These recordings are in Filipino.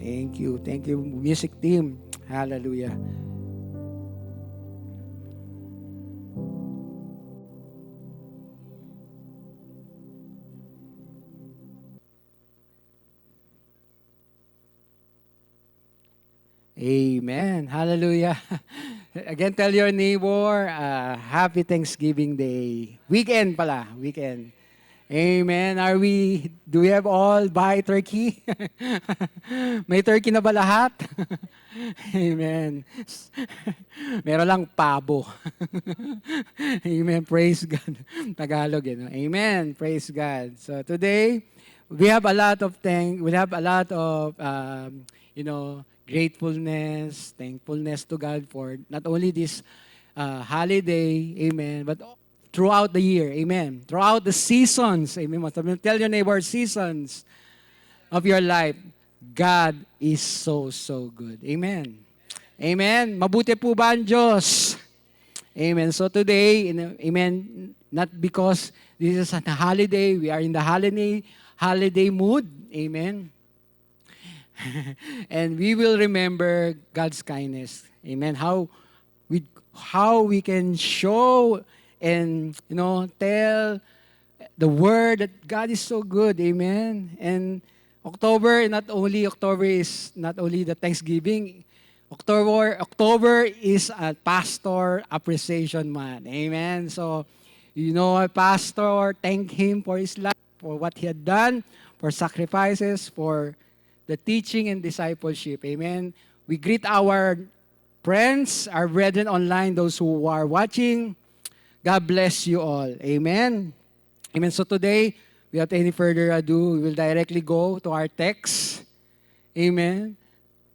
Thank you. Thank you, music team. Hallelujah. Amen. Hallelujah. Again, tell your neighbor, happy Thanksgiving Day. Weekend pala, weekend. Amen. Do we have all buy turkey? May turkey na ba lahat? Amen. Meron lang pabo. Amen. Praise God. Tagalog, you know. Amen. Praise God. So today, we have a lot of gratefulness, thankfulness to God for not only this holiday, amen, but throughout the year, amen. Throughout the seasons, amen. Tell your neighbor, seasons of your life, God is so, so good. Amen. Amen. Mabuti po ba ang Diyos? Amen. So today, amen, not because this is a holiday, we are in the holiday mood. Amen. And we will remember God's kindness. Amen. How we can show and tell the word that God is so good. Amen. And October is not only the Thanksgiving. October is a pastor appreciation month. Amen. So, a pastor, thank him for his life, for what he had done, for sacrifices, for the teaching and discipleship. Amen. We greet our friends, our brethren online, those who are watching. God bless you all. Amen. Amen. So today, without any further ado, we will directly go to our text. Amen.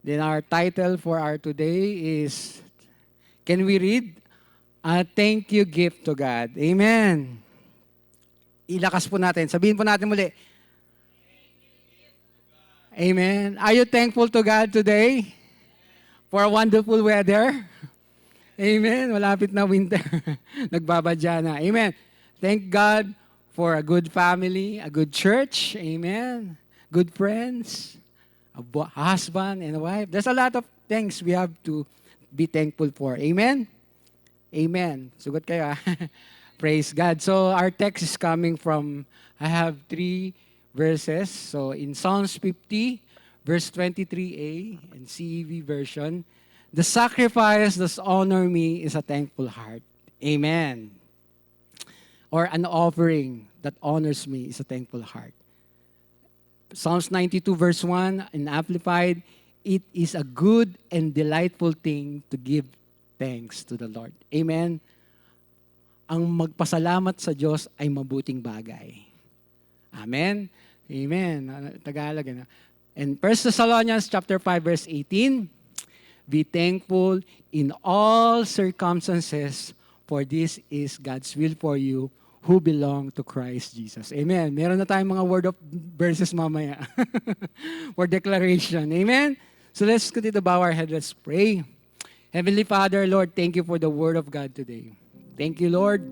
Then our title for our today is, can we read? A thank you gift to God. Amen. Ilakas po natin. Sabihin po natin muli. Amen. Are you thankful to God today for a wonderful weather? Amen. Malapit na winter. Nagbabadya na. Amen. Thank God for a good family, a good church. Amen. Good friends, a husband and a wife. There's a lot of things we have to be thankful for. Amen. Amen. Sugot kayo. Praise God. So our text is coming from, I have 3 verses. So in Psalms 50, verse 23a and CEV version, the sacrifice that honor me is a thankful heart. Amen. Or an offering that honors me is a thankful heart. Psalms 92 verse 1 in Amplified, it is a good and delightful thing to give thanks to the Lord. Amen. Ang magpasalamat sa Diyos ay mabuting bagay. Amen. Amen. Tagalog. And 1 Thessalonians chapter 5 verse 18, be thankful in all circumstances, for this is God's will for you who belong to Christ Jesus. Amen. Meron na tayong mga word of verses mamaya. For declaration. Amen. So let's continue to bow our head. Let's pray. Heavenly Father, Lord, thank you for the word of God today. Thank you, Lord,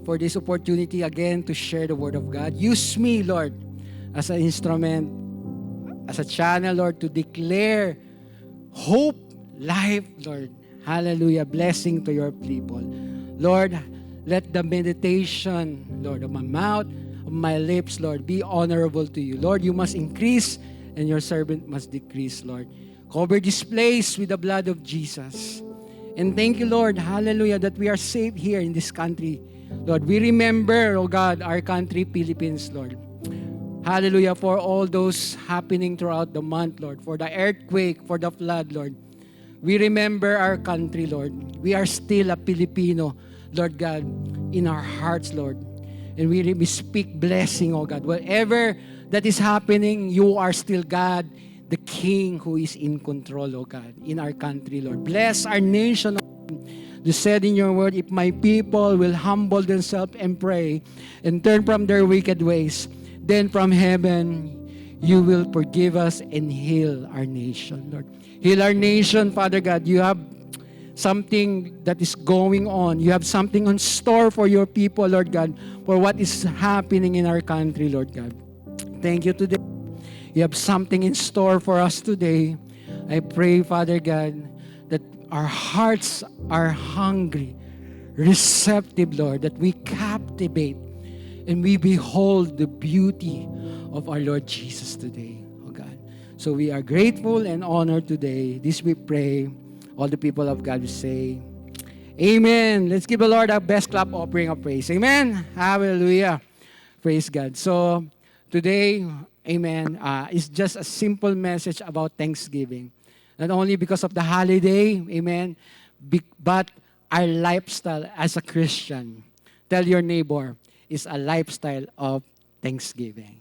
for this opportunity again to share the word of God. Use me, Lord, as an instrument, as a channel, Lord, to declare hope, life, Lord. Hallelujah. Blessing to your people. Lord, let the meditation, Lord, of my mouth, of my lips, Lord, be honorable to you. Lord, you must increase and your servant must decrease, Lord. Cover this place with the blood of Jesus. And thank you, Lord, hallelujah, that we are safe here in this country. Lord, we remember, oh God, our country, Philippines, Lord. Hallelujah, for all those happening throughout the month, Lord, for the earthquake, for the flood, Lord. We remember our country, Lord. We are still a Filipino, Lord God, in our hearts, Lord. And we speak blessing, oh God. Whatever that is happening, you are still God, the King who is in control, oh God, in our country, Lord. Bless our nation. You said in your word, if my people will humble themselves and pray and turn from their wicked ways, then from heaven you will forgive us and heal our nation, Lord. Heal our nation, Father God. You have something that is going on. You have something on store for your people, Lord God, for what is happening in our country, Lord God. Thank you today. You have something in store for us today. I pray, Father God, that our hearts are hungry, receptive, Lord, that we captivate and we behold the beauty of our Lord Jesus today, oh God. So we are grateful and honored today. This we pray. All the people of God will say, Amen. Let's give the Lord our best clap offering of praise. Amen. Hallelujah. Praise God. So today, amen, is just a simple message about Thanksgiving. Not only because of the holiday, amen, but our lifestyle as a Christian. Tell your neighbor, is a lifestyle of thanksgiving.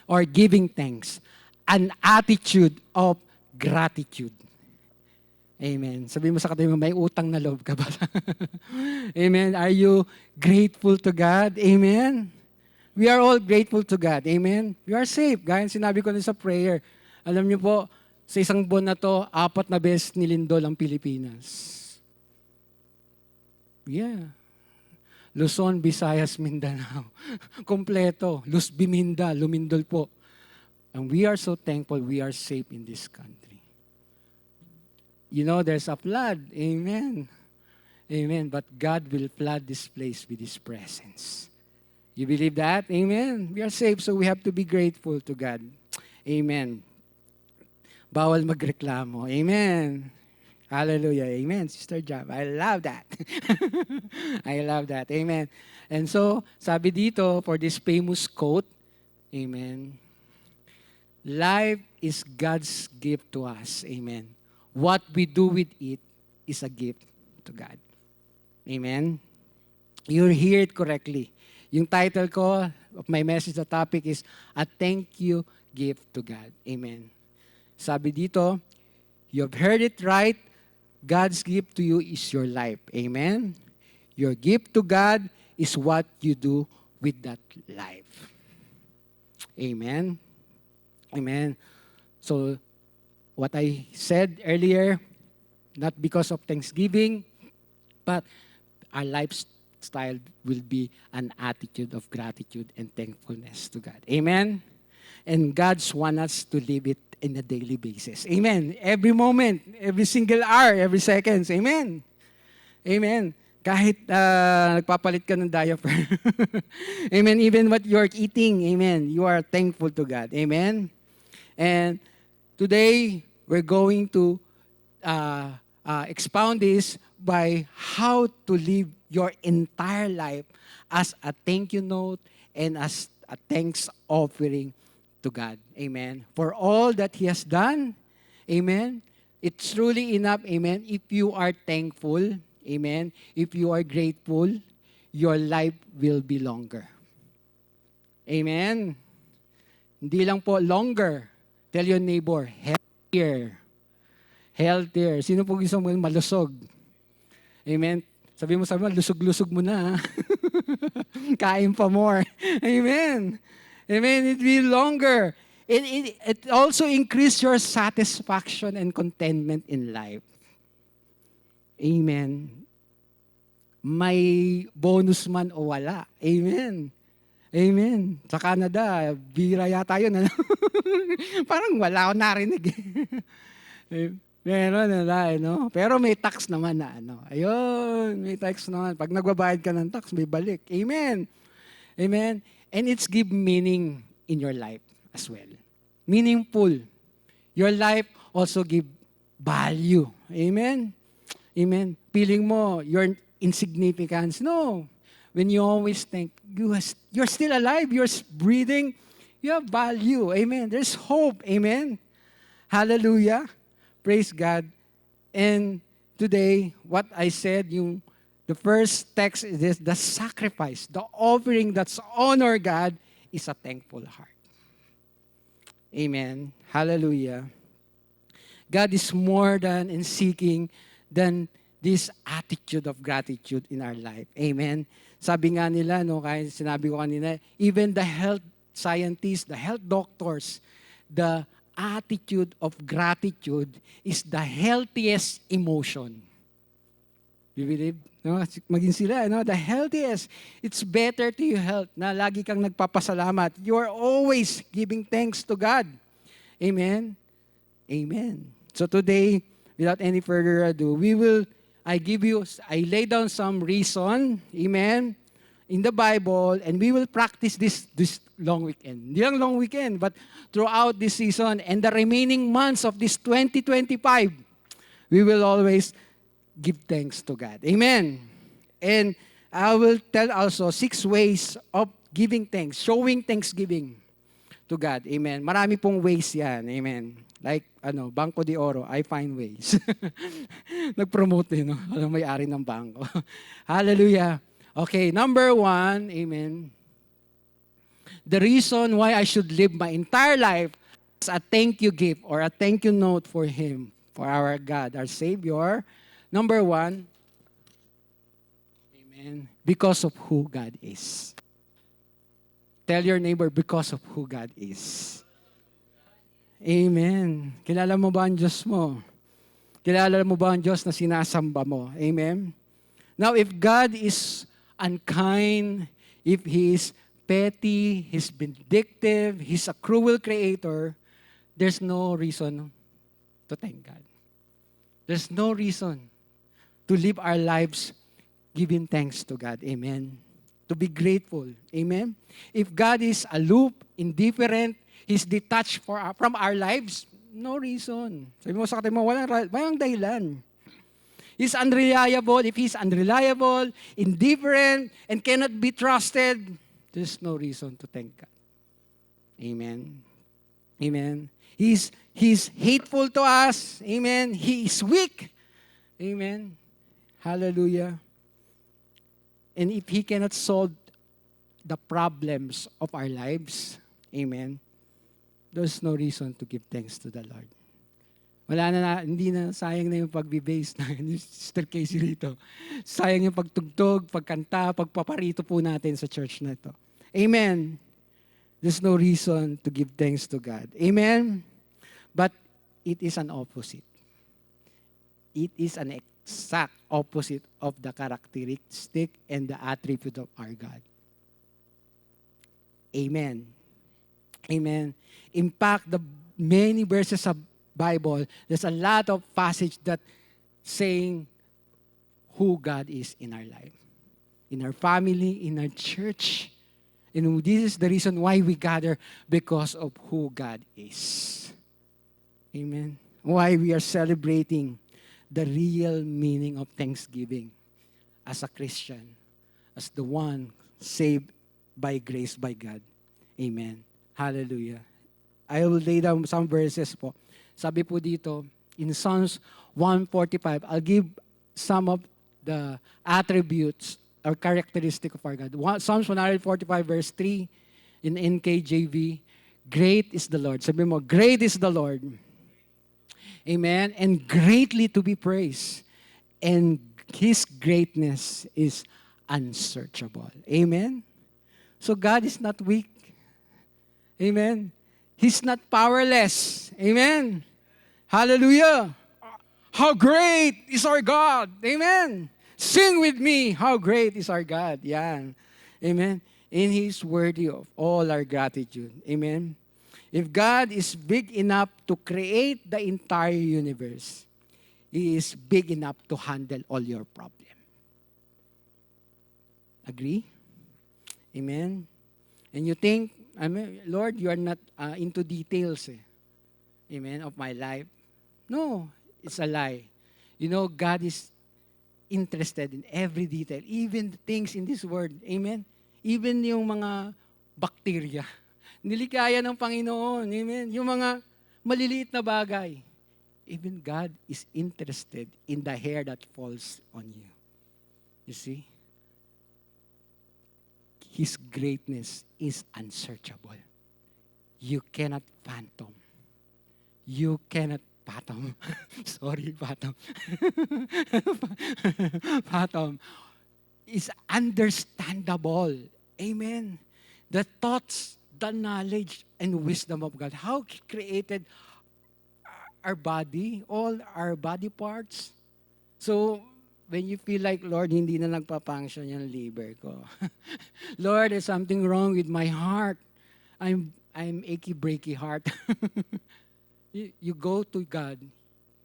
Or giving thanks. An attitude of gratitude. Amen. Sabi mo sa katabi mo, may utang na loob ka ba? Amen. Are you grateful to God? Amen. We are all grateful to God. Amen. We are safe. Gaya sinabi ko na sa prayer. Alam niyo po, sa isang buwan na to, 4 na beses nilindol ang Pilipinas. Yeah. Luzon, Visayas, Mindanao. Kompleto. Luz Biminda, lumindol po. And we are so thankful we are safe in this country. You know, there's a flood. Amen. Amen. But God will flood this place with His presence. You believe that? Amen. We are safe, so we have to be grateful to God. Amen. Bawal magreklamo. Amen. Hallelujah. Amen. Sister Jam, I love that. I love that. Amen. And so, sabi dito, for this famous quote, amen, life is God's gift to us. Amen. What we do with it is a gift to God. Amen? You hear it correctly. Yung title ko of my message, the topic is, a thank you gift to God. Amen. Sabi dito, you have heard it right. God's gift to you is your life. Amen? Your gift to God is what you do with that life. Amen? Amen. So, what I said earlier, not because of Thanksgiving, but our lifestyle will be an attitude of gratitude and thankfulness to God. Amen? And God's want us to live it in a daily basis. Amen? Every moment, every single hour, every seconds. Amen? Amen? Kahit nagpapalit ka ng diaper. Amen? Even what you're eating, amen, you are thankful to God. Amen? And today, we're going to expound this by how to live your entire life as a thank you note and as a thanks offering to God. Amen. For all that He has done, amen, it's truly enough, amen, if you are thankful, amen, if you are grateful, your life will be longer. Amen. Hindi lang po longer. Tell your neighbor, healthier. Healthier. Sino po gusto mo malusog? Amen. Sabi mo, lusog-lusog mo na. Kain pa more. Amen. Amen. It will be longer. It also increase your satisfaction and contentment in life. Amen. May bonus man o wala. Amen. Amen. Sa Canada, bira yata yun. Ano? Parang wala akong narinig. Meron na, no? Pero may tax naman na, ano. Ayun, may tax naman. Pag nagbabayad ka ng tax, may balik. Amen. Amen. And it's give meaning in your life as well. Meaningful. Your life also give value. Amen. Amen. Feeling mo, you're insignificant. No. When you always think, you're still alive, you're breathing, you have value. Amen. There's hope. Amen. Hallelujah. Praise God. And today, what I said, the first text is this, the sacrifice, the offering that's honor God is a thankful heart. Amen. Hallelujah. God is more than in seeking than this attitude of gratitude in our life. Amen. Sabi nga nila, no, kaya sinabi ko kanina, even the health scientists, the health doctors, the attitude of gratitude is the healthiest emotion. You believe? No? Maging sila, no? The healthiest. It's better to your health na lagi kang nagpapasalamat. You are always giving thanks to God. Amen? Amen. So today, without any further ado, I lay down some reason, amen, in the Bible, and we will practice this long weekend. Hindi lang long weekend, but throughout this season and the remaining months of this 2025, we will always give thanks to God. Amen. And I will tell also 6 ways of giving thanks, showing thanksgiving to God. Amen. Marami pong ways yan. Amen. Like, Banco de Oro, I find ways. Nag-promote no? May-ari ng bangko. Hallelujah. Okay, number 1, amen. The reason why I should live my entire life is a thank you gift or a thank you note for Him, for our God, our Savior. Number 1, amen, because of who God is. Tell your neighbor, because of who God is. Amen. Kilala mo ba ang Diyos mo? Kilala mo ba ang Diyos na sinasamba mo? Amen? Now, if God is unkind, if He is petty, He's vindictive, He's a cruel creator, there's no reason to thank God. There's no reason to live our lives giving thanks to God. Amen? To be grateful. Amen? If God is aloof, indifferent, He's detached from our lives, no reason. Sabi mo sa katabi mo, walang dahilan. He's unreliable. If He's unreliable, indifferent, and cannot be trusted, there's no reason to thank God. Amen? Amen? He's hateful to us. Amen? He is weak. Amen? Hallelujah. And if He cannot solve the problems of our lives, amen, there's no reason to give thanks to the Lord. Hindi na, sayang na yung pagbe-base na Sister Casey rito. Sayang yung pagtugtog, pagkanta, pagpaparito po natin sa church na ito. Amen. There's no reason to give thanks to God. Amen. But it is an opposite. It is an exact opposite of the characteristic and the attribute of our God. Amen. Amen. In fact, the many verses of Bible, there's a lot of passage that saying who God is in our life, in our family, in our church. And this is the reason why we gather, because of who God is. Amen. Why we are celebrating the real meaning of Thanksgiving as a Christian, as the one saved by grace by God. Amen. Hallelujah. I will lay down some verses po. Sabi po dito, in Psalms 145, I'll give some of the attributes or characteristic of our God. Psalms 145 verse 3 in NKJV, great is the Lord. Sabi mo, great is the Lord. Amen. And greatly to be praised. And His greatness is unsearchable. Amen. So God is not weak. Amen. He's not powerless. Amen. Hallelujah. How great is our God. Amen. Sing with me, how great is our God. Yan. Amen. And He's worthy of all our gratitude. Amen. If God is big enough to create the entire universe, He is big enough to handle all your problems. Agree? Amen. And you think, Lord, you are not into details, amen, of my life. No, it's a lie. You know, God is interested in every detail, even the things in this world. Amen? Even yung mga bacteria. Nilikaya ng Panginoon. Amen? Yung mga maliliit na bagay. Even God is interested in the hair that falls on you. You see? His greatness is unsearchable. You cannot fathom. You cannot fathom. Sorry, fathom. Fathom. Is understandable. Amen. The thoughts, the knowledge, and wisdom of God. How He created our body, all our body parts. So, when you feel like, Lord, hindi na nagpa-function yung liver ko. Lord, there's something wrong with my heart. I'm achy-breaky heart. You go to God.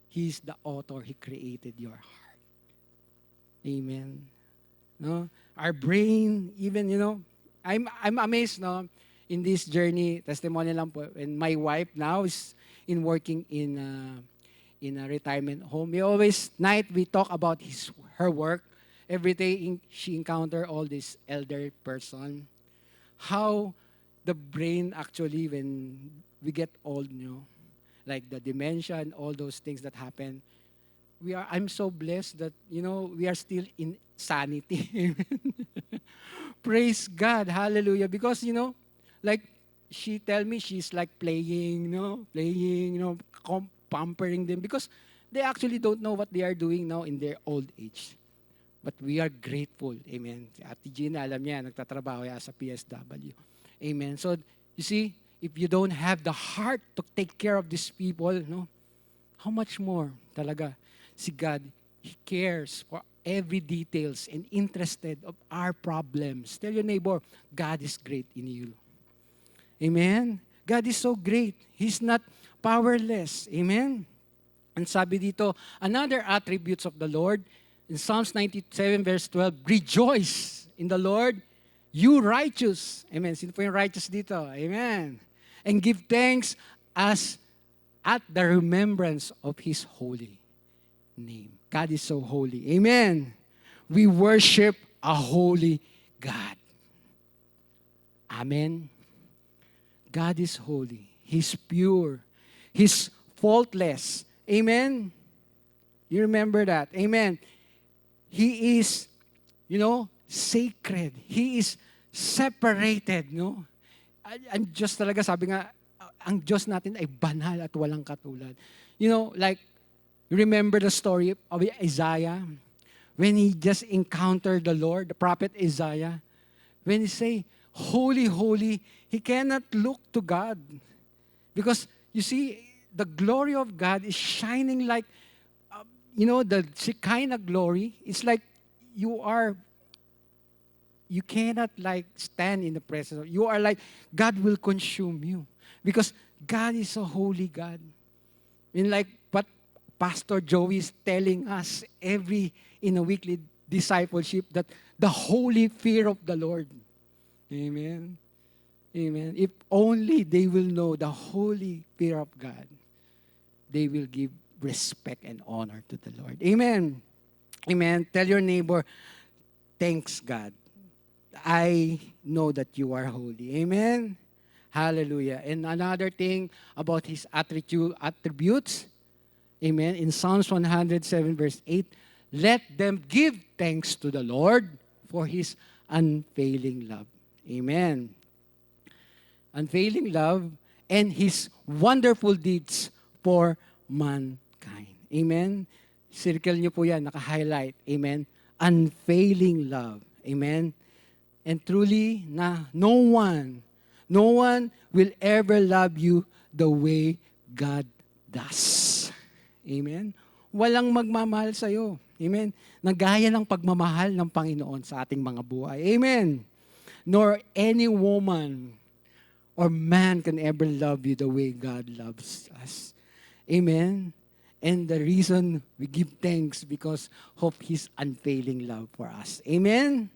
He's the author. He created your heart. Amen. No? Our brain, even, I'm amazed, no? In this journey, testimony lang po, and my wife now is working in a retirement home. We talk about her work. Every day she encounter all this elder person. How the brain actually, when we get old, like the dementia and all those things that happen, I'm so blessed that, we are still in sanity. Praise God. Hallelujah. Because, like she tell me she's like playing, pampering them because they actually don't know what they are doing now in their old age. But we are grateful. Amen. Si Ate Gina, alam niya, nagtatrabaho yan sa PSW. Amen. So, you see, if you don't have the heart to take care of these people, how much more talaga si God, He cares for every details and interested of our problems. Tell your neighbor, God is great in you. Amen? God is so great. He's not powerless. Amen? And sabi dito, another attributes of the Lord, in Psalms 97 verse 12, rejoice in the Lord, you righteous. Amen. Sino po yung righteous dito? Amen. And give thanks as at the remembrance of His holy name. God is so holy. Amen. We worship a holy God. Amen. God is holy. He's pure. He's faultless. Amen. You remember that. Amen. He is, sacred. He is separated, Ang Diyos talaga, sabi nga, ang Diyos natin ay banal at walang katulad. Like, remember the story of Isaiah? When he just encountered the Lord, the prophet Isaiah, when he say, holy, holy, he cannot look to God. Because, you see, the glory of God is shining like, the Shekinah glory. It's like you cannot like stand in the presence of, you are like, God will consume you. Because God is a holy God. Like what Pastor Joey is telling us in a weekly discipleship, that the holy fear of the Lord. Amen. Amen. If only they will know the holy fear of God, they will give respect and honor to the Lord. Amen. Amen. Tell your neighbor, thanks God. I know that you are holy. Amen. Hallelujah. And another thing about His attributes, amen, in Psalms 107 verse 8, let them give thanks to the Lord for His unfailing love. Amen. Unfailing love and His wonderful deeds for mankind. Amen. Circle niyo po yan, naka-highlight. Amen. Unfailing love. Amen. And truly, no one will ever love you the way God does. Amen. Walang magmamahal sa'yo. Amen. Nagaya ng pagmamahal ng Panginoon sa ating mga buhay. Amen. Nor any woman or man can ever love you the way God loves us. Amen. And the reason we give thanks because of His unfailing love for us. Amen.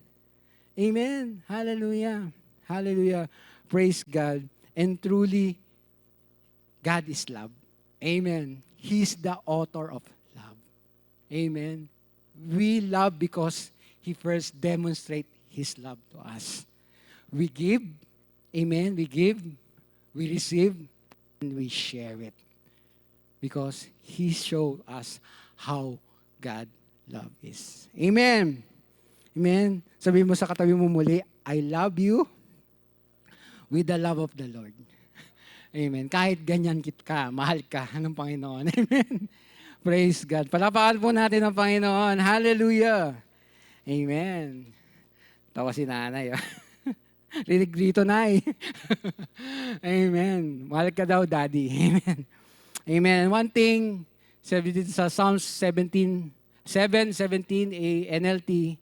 Amen. Hallelujah. Hallelujah. Praise God. And truly, God is love. Amen. He's the author of love. Amen. We love because He first demonstrated His love to us. We give. Amen. We give. We receive. And we share it. Because He showed us how God love is. Amen. Amen. Sabihin mo sa katabi mo muli, I love you with the love of the Lord. Amen. Kahit ganyan ka, mahal ka ng Panginoon. Amen. Praise God. Palapakan po natin ang Panginoon. Hallelujah. Amen. Tawa si nanay. Rinig dito, nay. Amen. Mahal ka daw, daddy. Amen. Amen. One thing, sabi dito sa Psalms 17, 7:17 NLT,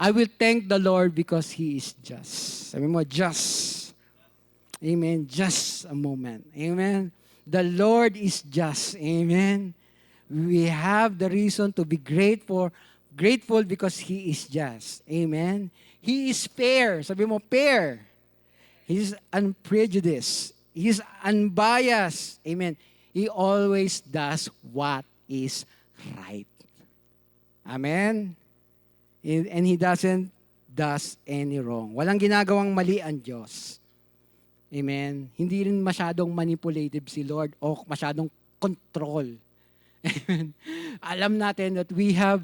I will thank the Lord because He is just. Sabi mo, just. Amen. Just a moment. Amen. The Lord is just. Amen. We have the reason to be grateful because He is just. Amen. He is fair. Sabi mo, fair. He is unprejudiced. He is unbiased. Amen. He always does what is right. Amen. And He doesn't does any wrong. Walang ginagawang mali ang Diyos. Amen. Hindi rin masyadong manipulative si Lord o masyadong control. Amen. Alam natin that we have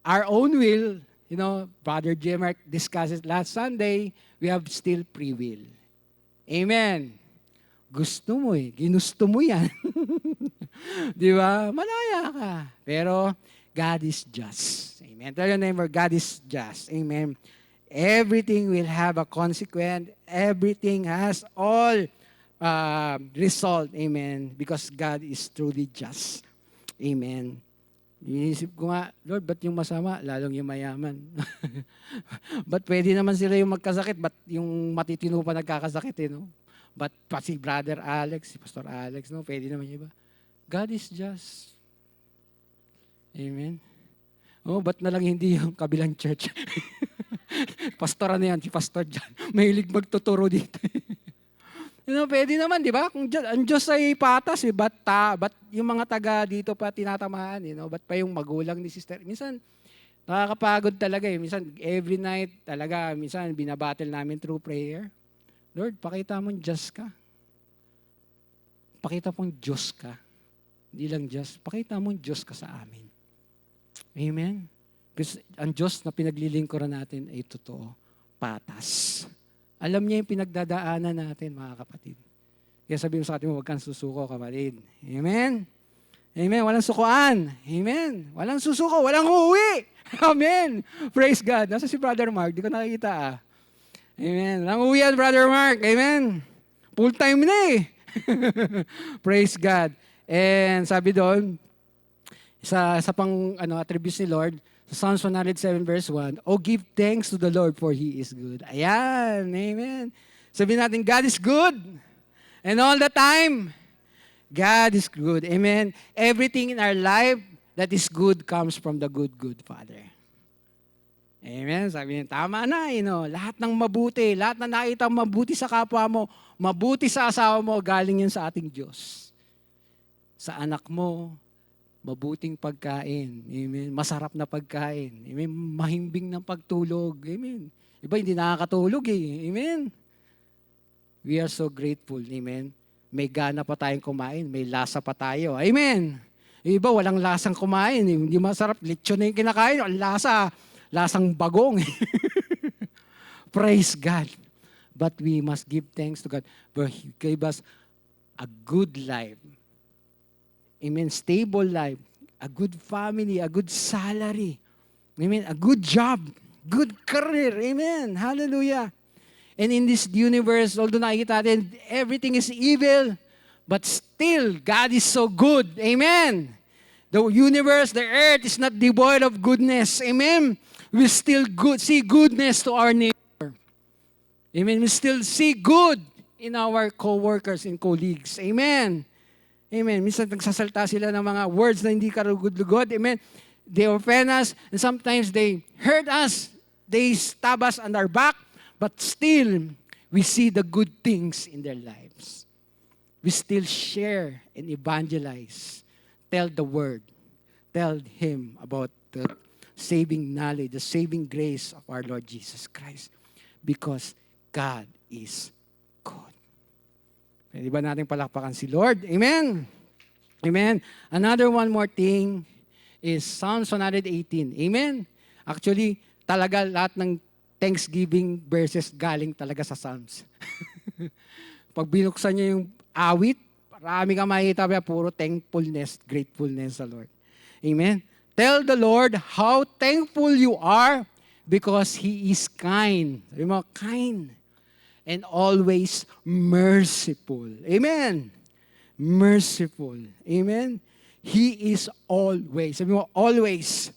our own will. You know, Brother Jemark discussed it last Sunday. We have still free will. Amen. Gusto mo ginusto mo yan. Di ba? Malaya ka. Pero God is just. Amen. Tell your neighbor, God is just. Amen. Everything will have a consequence. Everything has all result. Amen. Because God is truly just. Amen. Inisip ko nga, Lord, ba't yung masama, lalong yung mayaman? Ba't pwede naman sila yung magkasakit? Ba't yung matitino pa nagkakasakit, no? Ba't pa si Brother Alex, si Pastor Alex, no? Pwede naman yung iba. God is just. Amen. Oh, ba't na lang hindi yung kabilang church? Pastor ano yan, si Pastor John. Mahilig magtuturo dito. You know, pwede naman, di ba? Kung ang Diyos ay patas, ba't yung mga taga dito pa tinatamaan, you know? Ba't pa yung magulang ni sister? Minsan, nakakapagod talaga eh. Minsan, every night talaga, minsan binabattle namin through prayer. Lord, pakita mong Diyos ka. Pakita mong Diyos ka. Hindi lang Diyos. Pakita mong Diyos ka sa amin. Amen? Kasi ang Diyos na pinaglilingkuran natin ay totoo. Patas. Alam niya yung pinagdadaanan natin, mga kapatid. Kaya sabihin mo sa atin mo, huwag kang susuko, kapatid. Amen? Amen. Walang sukuan. Amen. Walang susuko. Walang uuwi. Amen. Praise God. Nasa si Brother Mark? Di ko nakikita ah. Amen. Walang uuwi yan, Brother Mark. Amen. Full time na eh. Praise God. And sabi doon, sa pang attributes ni Lord, sa Psalms 107 verse 1, oh, give thanks to the Lord for He is good. Ayan. Amen. Sabihin natin, God is good. And all the time, God is good. Amen. Everything in our life that is good comes from the good Father. Amen. Sabi niya, tama na, lahat ng mabuti, lahat na nakita mabuti sa kapwa mo, mabuti sa asawa mo, galing yan sa ating Diyos. Sa anak mo, mabuting pagkain. Amen. Masarap na pagkain. Amen. Mahimbing ng pagtulog. Amen. Iba hindi nakakatulog eh. Amen. We are so grateful. Amen. May gana pa tayong kumain. May lasa pa tayo. Amen. Iba walang lasang kumain. Hindi masarap. Lechon na yung kinakain. Ang lasa. Lasang bagong. Praise God. But we must give thanks to God for He gave us a good life. Amen. Stable life. A good family. A good salary. Amen. A good job. Good career. Amen. Hallelujah. And in this universe, although nakikita natin, everything is evil, but still, God is so good. Amen. The universe, the earth is not devoid of goodness. Amen. We still see goodness to our neighbor. Amen. We still see good in our co-workers and colleagues. Amen. Amen. Minsan nagsasalta sila ng mga words na hindi karugod-lugod. Amen. They offend us and sometimes they hurt us. They stab us on our back. But still, we see the good things in their lives. We still share and evangelize. Tell the word. Tell Him about the saving knowledge, the saving grace of our Lord Jesus Christ. Because God is good. Pwede ba natin palakpakan si Lord? Amen. Amen. Another one more thing is Psalms 118. Amen. Actually, talaga lahat ng Thanksgiving verses galing talaga sa Psalms. Pag binuksan niyo yung awit, marami kang makikita, puro thankfulness, gratefulness sa Lord. Amen. Tell the Lord how thankful you are because He is kind. Sabi mo, kind. And always merciful. Amen. Merciful. Amen. He is always. Sabi mo, always.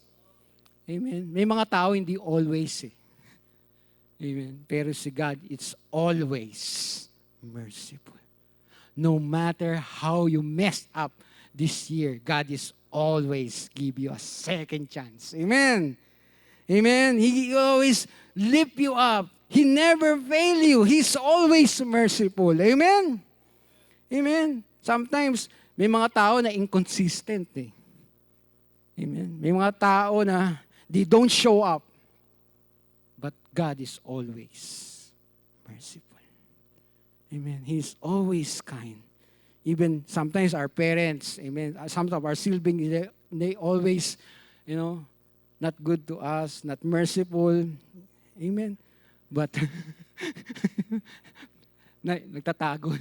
Amen. May mga tao hindi always eh. Amen. Pero si God, it's always merciful. No matter how you messed up this year, God is always give you a second chance. Amen. Amen. He always lift you up. He never fail you. He's always merciful. Amen. Amen. Sometimes, may mga tao na inconsistent eh. Amen. May mga tao na they don't show up. But God is always merciful. Amen. He's always kind. Even sometimes our parents, amen, some of our siblings, they always, not good to us, not merciful. Amen. But, nagtatago.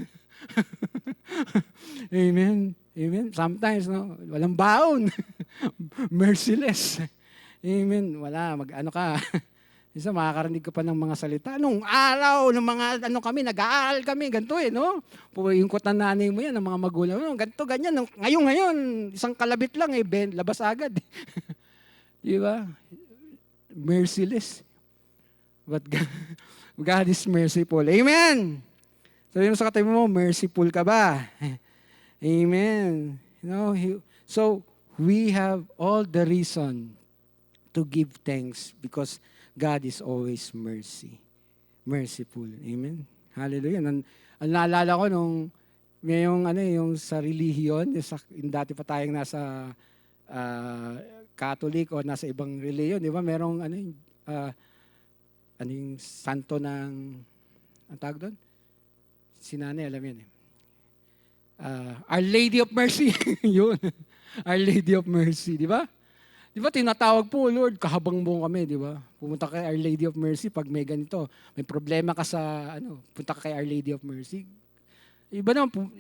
Amen. Amen. Sometimes, walang baon. Merciless. Amen. Wala, mag-ano ka. Isa, makakarinig ka pa ng mga salita. Nung araw, ng mga, kami, nag-aaral kami, ganito no? Puwingkot ng nanay mo yan, ng mga magulang. Ganito, ganyan. Ngayon, isang kalabit lang, labas agad. Di ba? Merciless. But God is merciful. Amen! Sabi mo sa katabi mo, merciful ka ba? Amen. So, we have all the reason to give thanks because God is always merciful. Amen. Hallelujah. Ang naalala ko nung yung sa relihiyon, yung dati pa tayong nasa Catholic o nasa ibang relihiyon, di ba? Merong yung santo ng ang tawag doon? Si nanay, alam yun eh. Our Lady of Mercy. Yun. Our Lady of Mercy, di ba? Di ba tinatawag po, Lord, kahabang-buong kami, di ba? Pumunta kay Our Lady of Mercy pag may ganito. May problema ka sa, punta ka kay Our Lady of Mercy. Iba naman,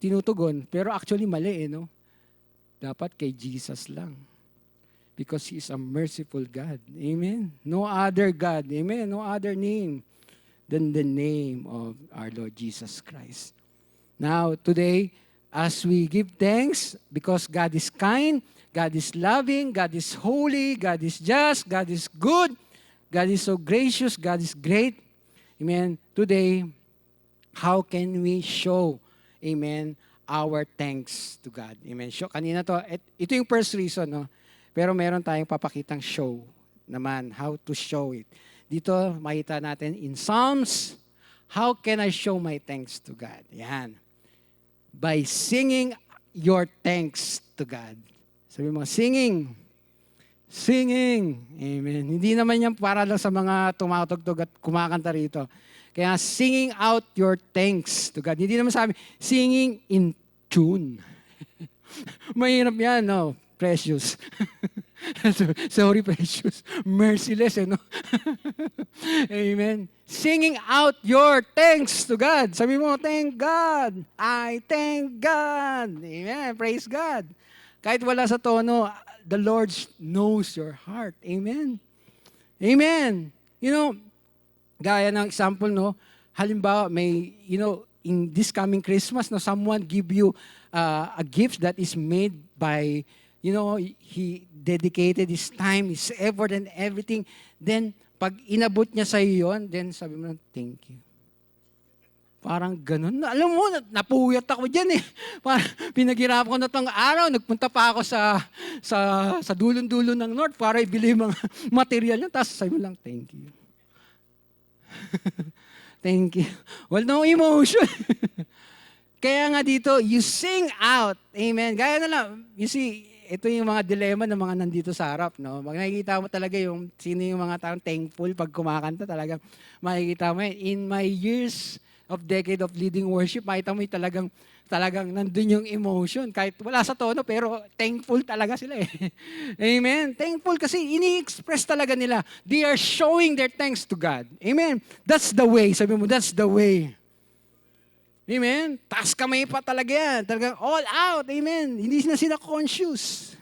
tinutugon. Pero actually, mali no? Dapat kay Jesus lang. Because He is a merciful God. Amen? No other God. Amen? No other name than the name of our Lord Jesus Christ. Now, today, as we give thanks, because God is kind, God is loving, God is holy, God is just, God is good, God is so gracious, God is great. Amen. Today, how can we show, amen, our thanks to God? Amen. So, kanina to, ito yung first reason, no? Pero meron tayong papakitang show naman, how to show it. Dito, makita natin in Psalms, how can I show my thanks to God? Yan. By singing your thanks to God. Sabi mo, singing. Singing. Amen. Hindi naman yan para lang sa mga tumatugtog at kumakanta rito. Kaya singing out your thanks to God. Hindi naman sabi, singing in tune. Mahirap yan, no? Precious. Sorry, precious. Merciless, no? Amen. Singing out your thanks to God. Sabi mo, thank God. I thank God. Amen. Praise God. Kahit wala sa tono, the Lord knows your heart. Amen. Amen. Gaya ng example, halimbawa, may, in this coming Christmas, someone give you a gift that is made by, he dedicated his time, his effort, and everything. Then, pag inabot niya sa iyo yun, then sabi mo, thank you. Parang ganun. Alam mo, napuyat ako dyan eh. Parang pinaghirapan ko na itong araw. Nagpunta pa ako sa dulon-dulo ng North para ibili mga material niya. Tapos sabi mo lang, thank you. Thank you. Well, no emotion. Kaya nga dito, you sing out. Amen. Gaya na lang. You see, ito yung mga dilema ng mga nandito sa harap. No? Pag nakikita mo talaga sino yung mga taong thankful pag kumakanta talaga, makikita mo in my years of decade of leading worship, makita mo talagang nandun yung emotion. Kahit wala sa tono, pero thankful talaga sila eh. Amen. Thankful kasi ini-express talaga nila. They are showing their thanks to God. Amen. That's the way. Sabi mo, that's the way. Amen. Taas kamay pa talaga yan. Talagang all out. Amen. Hindi na sila conscious.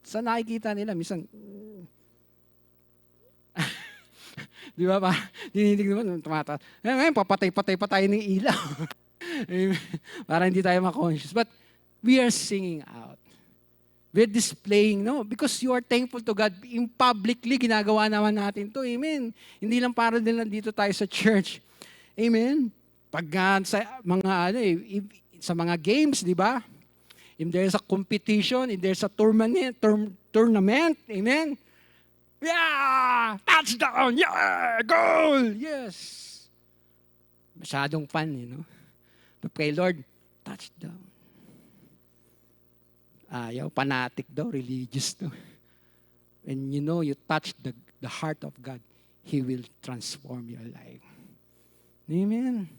Sa nakikita nila, minsan, di ba pa? Dinidig naman, tumataas. Ngayon, papatay-patay pa tayo ng ilaw. Para hindi tayo ma-conscious. But we are singing out. We're displaying, no? Because you are thankful to God. In publicly, ginagawa naman natin to. Amen. Hindi lang para din lang dito tayo sa church. Amen. Pag sa mga, sa mga games, di ba? If there's a competition, if there's a tournament, amen? Yeah! Touchdown! Yeah! Goal! Yes! Masyadong fun, To pray, Lord, touchdown. Ayaw, fanatic daw, religious daw. When you touch the heart of God, He will transform your life. Amen.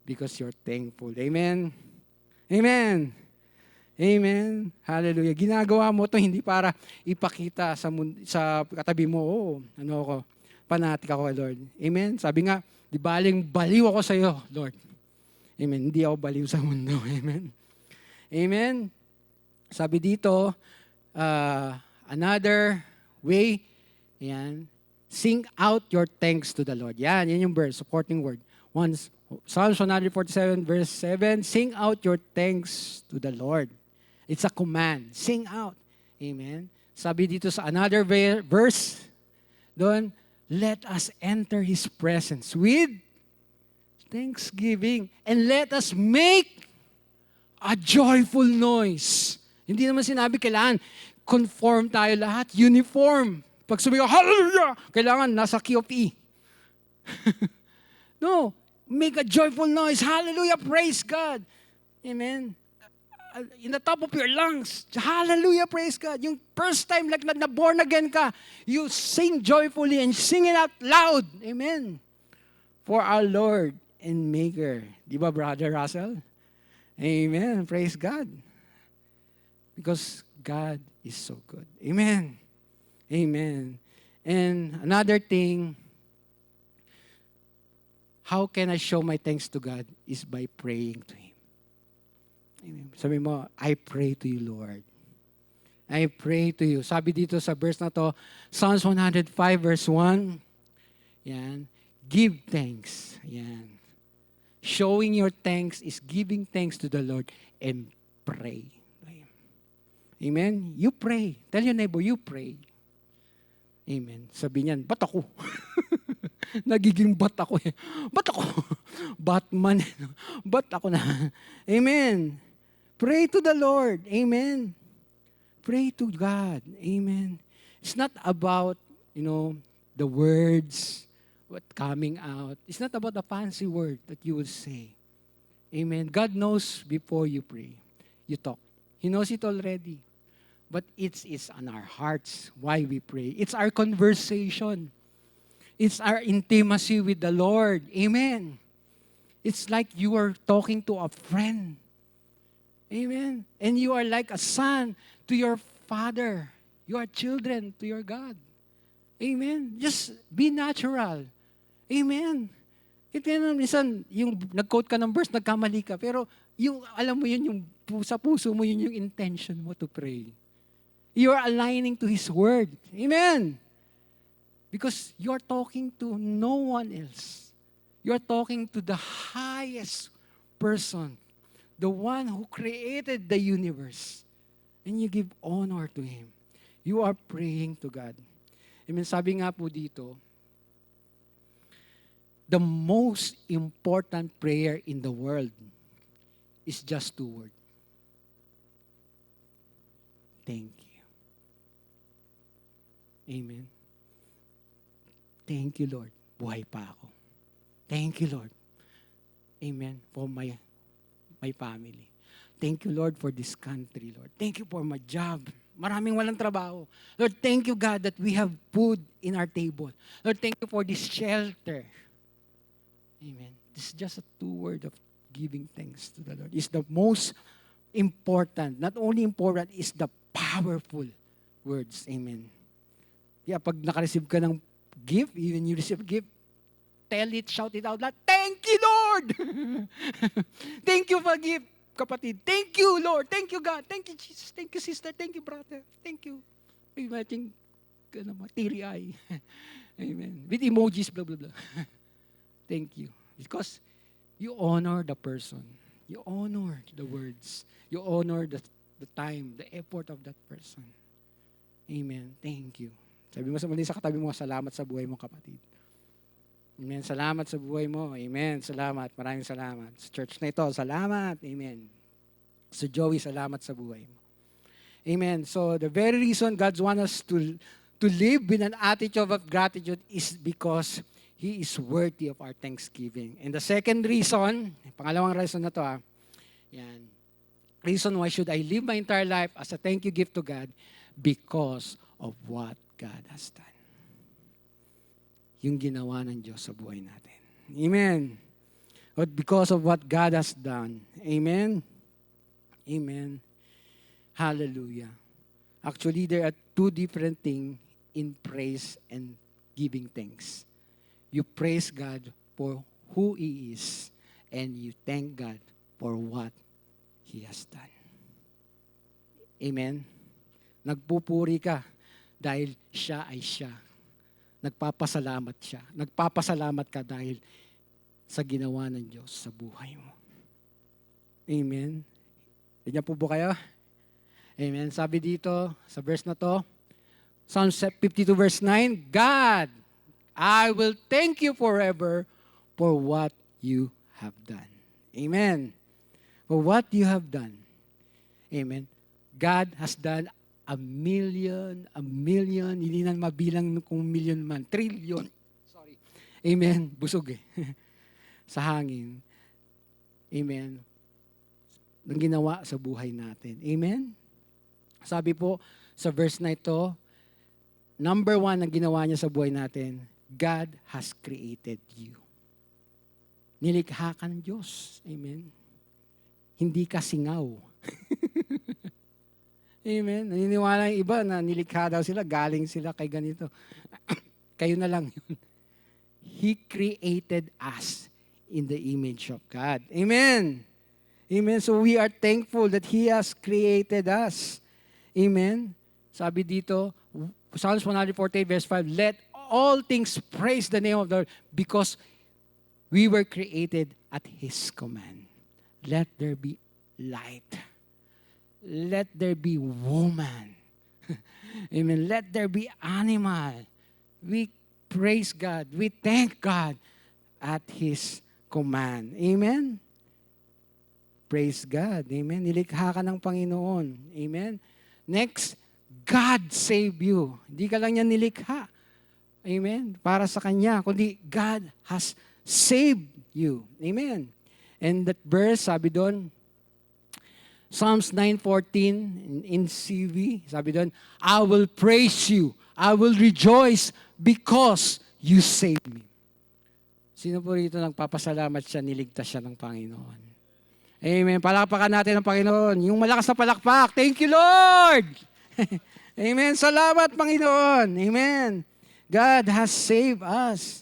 Because you're thankful. Amen. Amen. Amen. Hallelujah. Ginagawa mo to hindi para ipakita sa katabi mo, fanatic ako, Lord. Amen. Sabi nga, di baling baliw ako sa iyo, Lord. Amen. Hindi ako baliw sa mundo. Amen. Amen. Sabi dito, another way, sing out your thanks to the Lord. Yan yung verse, supporting word. Psalms 147 verse 7, sing out your thanks to the Lord. It's a command. Sing out. Amen. Sabi dito sa another verse, doon, let us enter His presence with thanksgiving and let us make a joyful noise. Hindi naman sinabi kailangan conform tayo lahat, uniform. Pag sumigaw, hallelujah, kailangan nasa key of E. No, make a joyful noise. Hallelujah, praise God. Amen. In the top of your lungs, hallelujah, praise God. Yung first time like na born again ka, you sing joyfully and sing it out loud. Amen. For our Lord and Maker. Di ba, Brother Russell? Amen. Praise God. Because God is so good. Amen. Amen. And another thing, how can I show my thanks to God is by praying to Him. Amen. Sabi mo, I pray to you, Lord. I pray to you. Sabi dito sa verse na to, Psalms 105 verse 1, yan, give thanks. Yan. Showing your thanks is giving thanks to the Lord and pray. Amen? You pray. Tell your neighbor, you pray. Amen. Sabi niyan, ba't ako? Nagiging bat ako eh. Ba't ako? Batman. Ba't ako na? Amen. Pray to the Lord. Amen. Pray to God. Amen. It's not about, the words, what coming out. It's not about the fancy word that you will say. Amen. God knows before you pray. You talk. He knows it already. But it's on our hearts why we pray. It's our conversation. It's our intimacy with the Lord. Amen. It's like you are talking to a friend. Amen. And you are like a son to your father. You are children to your God. Amen. Just be natural. Amen. Ito minsan, yung nag-quote ka ng verse, nagkamali ka. Pero yung, alam mo yun, yung sa puso mo, yun yung intention mo to pray. You are aligning to His Word. Amen. Because you are talking to no one else. You are talking to the highest person, the one who created the universe. And you give honor to Him. You are praying to God. Amen. Sabi nga po dito, the most important prayer in the world is just two words. Thank you. Amen. Thank you, Lord. Buhay pa ako. Thank you, Lord. Amen. For my family. Thank you, Lord, for this country, Lord. Thank you for my job. Maraming walang trabaho. Lord, thank you, God, that we have food in our table. Lord, thank you for this shelter. Amen. This is just a two word of giving thanks to the Lord. It's the most important. Not only important, it's the powerful words. Amen. Kaya pag naka-receive ka ng gift, even you receive gift, tell it, shout it out loud, thank you, Lord! Thank you for gift, kapatid. Thank you, Lord. Thank you, God. Thank you, Jesus. Thank you, sister. Thank you, brother. Thank you. Imagine, teary eye. Amen. With emojis, blah, blah, blah. Thank you. Because you honor the person. You honor the words. You honor the time, the effort of that person. Amen. Thank you. Sabi mo muli sa katabi mo, salamat sa buhay mo, kapatid. Amen. Salamat sa buhay mo. Amen. Salamat. Maraming salamat. Sa church na ito, salamat. Amen. So Joey, salamat sa buhay mo. Amen. So the very reason God wants us to live with an attitude of gratitude is because He is worthy of our thanksgiving. And the second reason, pangalawang reason na to yan. Reason why should I live my entire life as a thank you gift to God? Because of what God has done. Yung ginawa ng Diyos sa buhay natin. Amen. But because of what God has done. Amen. Amen. Hallelujah. Actually, there are two different things in praise and giving thanks. You praise God for who He is, and you thank God for what He has done. Amen? Nagpupuri ka dahil siya ay siya. Nagpapasalamat siya. Nagpapasalamat ka dahil sa ginawa ng Diyos sa buhay mo. Amen? Ganyan po ba kayo? Amen. Sabi dito, sa verse na to, Psalm 52 verse 9, God, I will thank you forever for what you have done. Amen. For what you have done. Amen. God has done a million, hindi na mabilang kung million man, trillion. Sorry. Amen. Busog sa hangin. Amen. Nang ginawa sa buhay natin. Amen. Sabi po sa verse na ito, number 1 na ginawa niya sa buhay natin, God has created you. Nilikha ka ng Diyos. Amen. Hindi ka singaw. Amen. Naniniwala yung iba na nilikha daw sila, galing sila kay ganito. Kayo na lang yun. He created us in the image of God. Amen. Amen. So we are thankful that He has created us. Amen. Sabi dito, Psalms 148 verse 5, let all things praise the name of the Lord because we were created at His command. Let there be light. Let there be woman. Amen. Let there be animal. We praise God. We thank God at His command. Amen. Praise God. Amen. Nilikha ka ng Panginoon. Amen. Next, God save you. Hindi ka lang niya nilikha. Amen. Para sa Kanya. Kundi God has saved you. Amen. And that verse, sabi doon, Psalms 9:14 in CV, sabi doon, I will praise you. I will rejoice because you saved me. Sino po rito nagpapasalamat siya, niligtas siya ng Panginoon? Amen. Palakpakan natin ang Panginoon. Yung malakas na palakpak. Thank you, Lord! Amen. Salamat, Panginoon. Amen. God has saved us.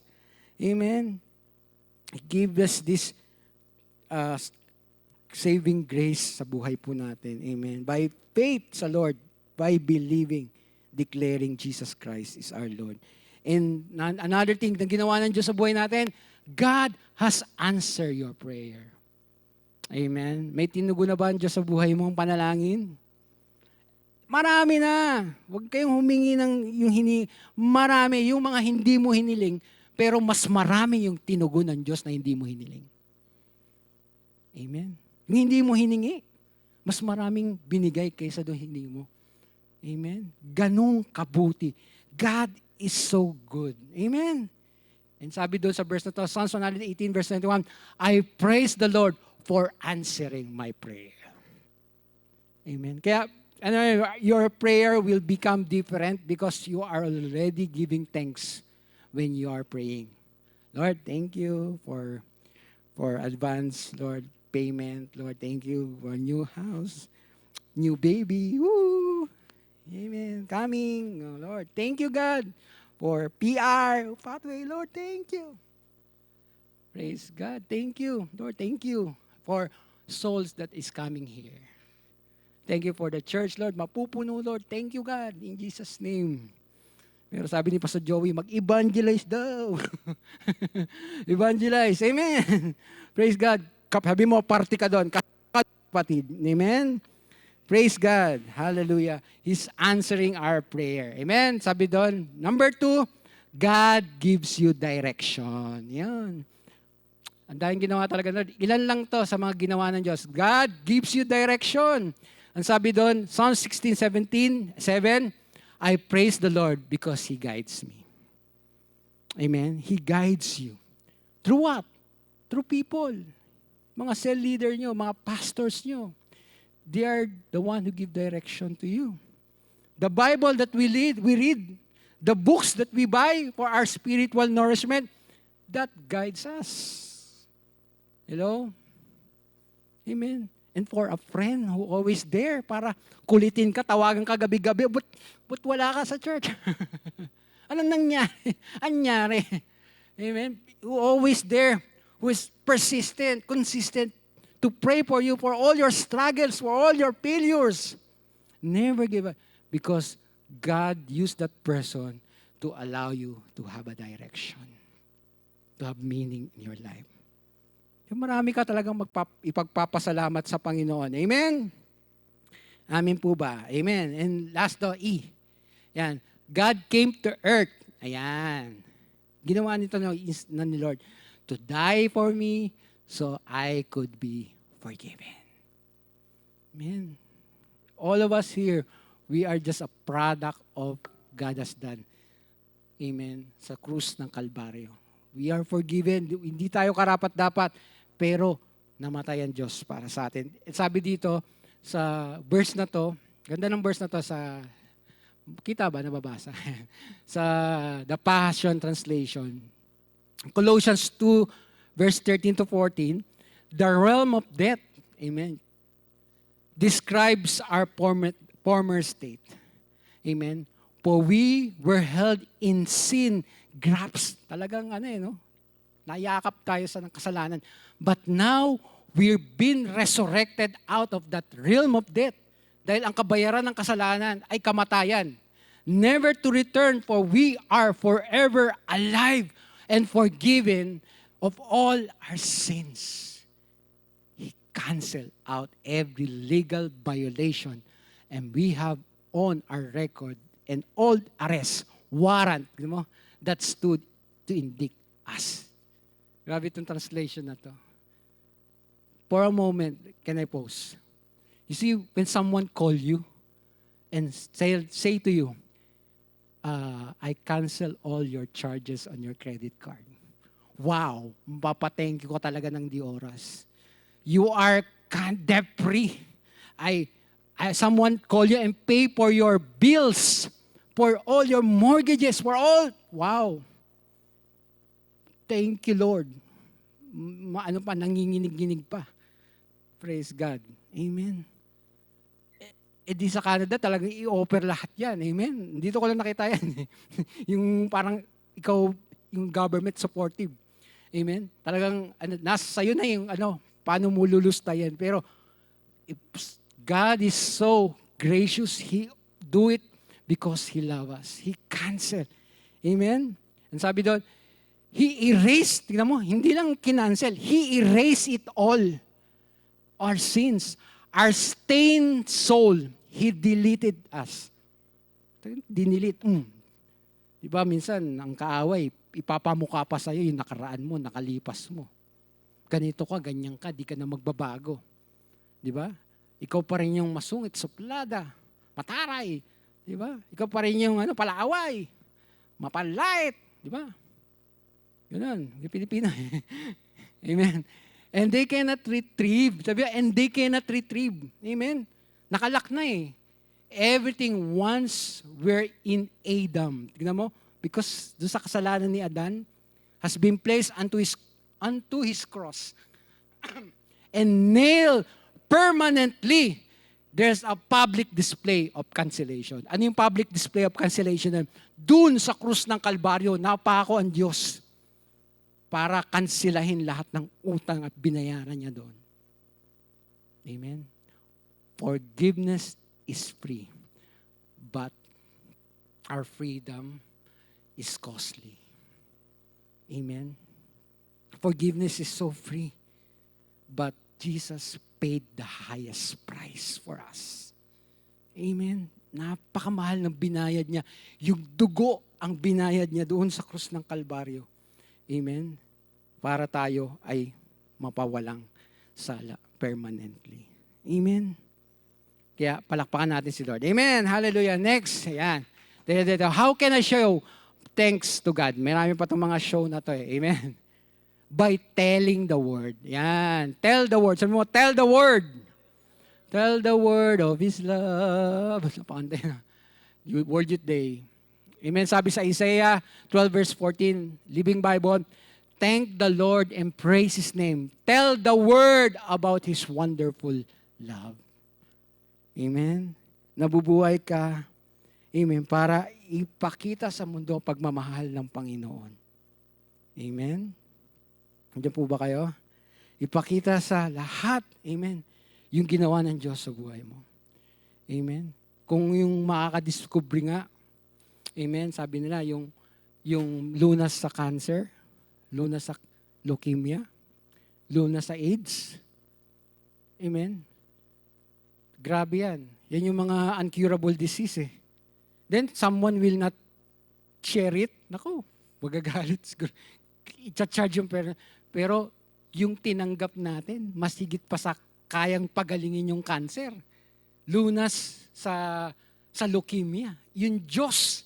Amen. He gave us this saving grace sa buhay po natin. Amen. By faith sa Lord, by believing, declaring Jesus Christ is our Lord. And another thing na ginawa ng Diyos sa buhay natin, God has answered your prayer. Amen. May tinugon na ba ang Diyos sa buhay mong panalangin? Marami na. Huwag kayong humingi ng marami, yung mga hindi mo hiniling, pero mas marami yung tinugon ng Diyos na hindi mo hiniling. Amen. Yung hindi mo hiningi, mas maraming binigay kaysa doon hindi mo. Amen. Ganong kabuti. God is so good. Amen. And sabi doon sa verse na to, Psalms 118 verse 21, I praise the Lord for answering my prayer. Amen. Kaya, your prayer will become different because you are already giving thanks when you are praying. Lord, thank you for advance, Lord, payment. Lord, thank you for new house, new baby. Woo! Amen. Coming. Oh, Lord, thank you, God, for PR, pathway. Lord, thank you. Praise God. Thank you. Lord, thank you for souls that is coming here. Thank you for the church, Lord. Mapupuno, Lord. Thank you, God. In Jesus' name. Pero sabi ni Pastor Joey, mag-evangelize daw. Evangelize. Amen. Praise God. Sabi mo, party ka doon. Kapatid. Amen. Praise God. Hallelujah. He's answering our prayer. Amen? Sabi doon. Number 2, God gives you direction. Yan. Ang daming ginawa talaga. Ilan lang to sa mga ginawa ng Diyos. God gives you direction. Ang sabi doon, Psalm 16:7, I praise the Lord because He guides me. Amen? He guides you. Through what? Through people. Mga cell leader nyo, mga pastors nyo. They are the one who give direction to you. The Bible that we read, the books that we buy for our spiritual nourishment, that guides us. Hello? Amen. And for a friend who always there para kulitin ka, tawagan ka gabi-gabi, but wala ka sa church. Anong nangyari? Anyari. Amen. Who always there, who is persistent, consistent, to pray for you for all your struggles, for all your failures. Never give up. Because God used that person to allow you to have a direction, to have meaning in your life. Yung marami ka talagang ipagpapasalamat sa Panginoon. Amen? Amen po ba? Amen. And last E. Yan. God came to earth. Ayan. Ginawa nito ni Lord. To die for me so I could be forgiven. Amen. All of us here, we are just a product of God has done. Amen. Sa krus ng Kalbaryo. We are forgiven. Hindi tayo karapat-dapat, pero namatay ang Diyos para sa atin. At sabi dito, sa verse na to, ganda ng verse na to sa, kita ba, nababasa? Sa The Passion Translation. Colossians 2, verse 13 to 14, the realm of death, amen, describes our former state. Amen. For we were held in sin, grasp. Talagang nayakap tayo sa kasalanan. But now, we've been resurrected out of that realm of death. Dahil ang kabayaran ng kasalanan ay kamatayan. Never to return, for we are forever alive and forgiven of all our sins. He canceled out every legal violation, and we have on our record an old arrest warrant that stood to indict us. Grabe itong translation na to. For a moment, can I pause? You see, when someone call you and say to you, I cancel all your charges on your credit card. Wow, mapapathank ko talaga ng di oras. You are debt-free. Someone call you and pay for your bills, for all your mortgages, for all. Wow. Thank you, Lord. Nanginginig-ginig pa. Praise God. Amen. Di sa Canada, talagang i-offer lahat yan. Amen. Dito ko lang nakita yan. Yung parang ikaw, yung government supportive. Amen. Talagang nasa sayo na yung paano mo lulusta yan. Pero God is so gracious. He do it because He loves us. He cancel. Amen. And sabi doon, He erased, tingnan mo, hindi lang kinancel, He erased it all. Our sins, our stained soul, He deleted us. Dinilit. Diba minsan, ang kaaway, ipapamukha pa sa'yo yung nakaraan mo, nakalipas mo. Ganito ka, ganyan ka, di ka na magbabago. Diba? Ikaw pa rin yung masungit, suplada, mataray. Diba? Ikaw pa rin yung palaaway, mapalait. Diba? Ganun, yung Pilipino. Amen. And they cannot retrieve. Sabi, and they cannot retrieve. Amen. Nakalak na eh. Everything once were in Adam. Tignan mo, because doon sa kasalanan ni Adan has been placed unto his cross and nailed permanently. There's a public display of cancellation. Ano yung public display of cancellation? Doon sa krus ng Kalbaryo, napako ang Diyos para kansilahin lahat ng utang at binayaran niya doon. Amen. Forgiveness is free, but our freedom is costly. Amen. Forgiveness is so free, but Jesus paid the highest price for us. Amen. Napakamahal ng binayad niya. Yung dugo ang binayad niya doon sa krus ng Kalbaryo. Amen. Para tayo ay mapawalang sala permanently. Amen. Kaya palakpakan natin si Lord. Amen. Hallelujah. Next. Ayan. How can I show thanks to God? Marami pa itong mga show na to eh. Amen. By telling the word. Yan. Tell the word. Sabi mo, tell the word. Tell the word of His love. Napakantay na. Word Youth Day. Amen. Sabi sa Isaiah 12 verse 14, Living Bible, thank the Lord and praise His name. Tell the word about His wonderful love. Amen. Nabubuhay ka. Amen. Para ipakita sa mundo ang pagmamahal ng Panginoon. Amen. Nandiyan po ba kayo? Ipakita sa lahat. Amen. Yung ginawa ng Diyos sa buhay mo. Amen. Kung yung makakadiscover nga, amen, sabi nila, yung lunas sa cancer, lunas sa leukemia, lunas sa AIDS. Amen. Grabe yan. Yan yung mga uncurable disease eh. Then, someone will not share it. Naku, magagalit. I-charge yung pera. Pero, yung tinanggap natin, mas higit pa sa kayang pagalingin yung cancer. Lunas sa leukemia. Yung Diyos,